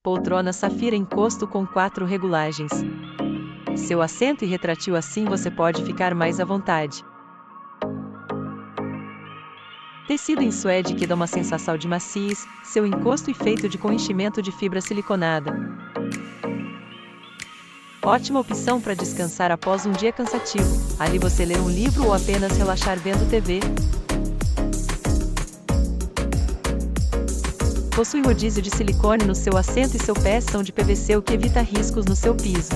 Poltrona Safira encosto com 4 regulagens. Seu assento e retrátil, assim você pode ficar mais à vontade. Tecido em suede que dá uma sensação de maciez, seu encosto e feito com enchimento de fibra siliconada. Ótima opção para descansar após um dia cansativo. Ali você lê um livro ou apenas relaxar vendo TV. Possui rodízio de silicone no seu assento e seu pés são de PVC, o que evita riscos no seu piso.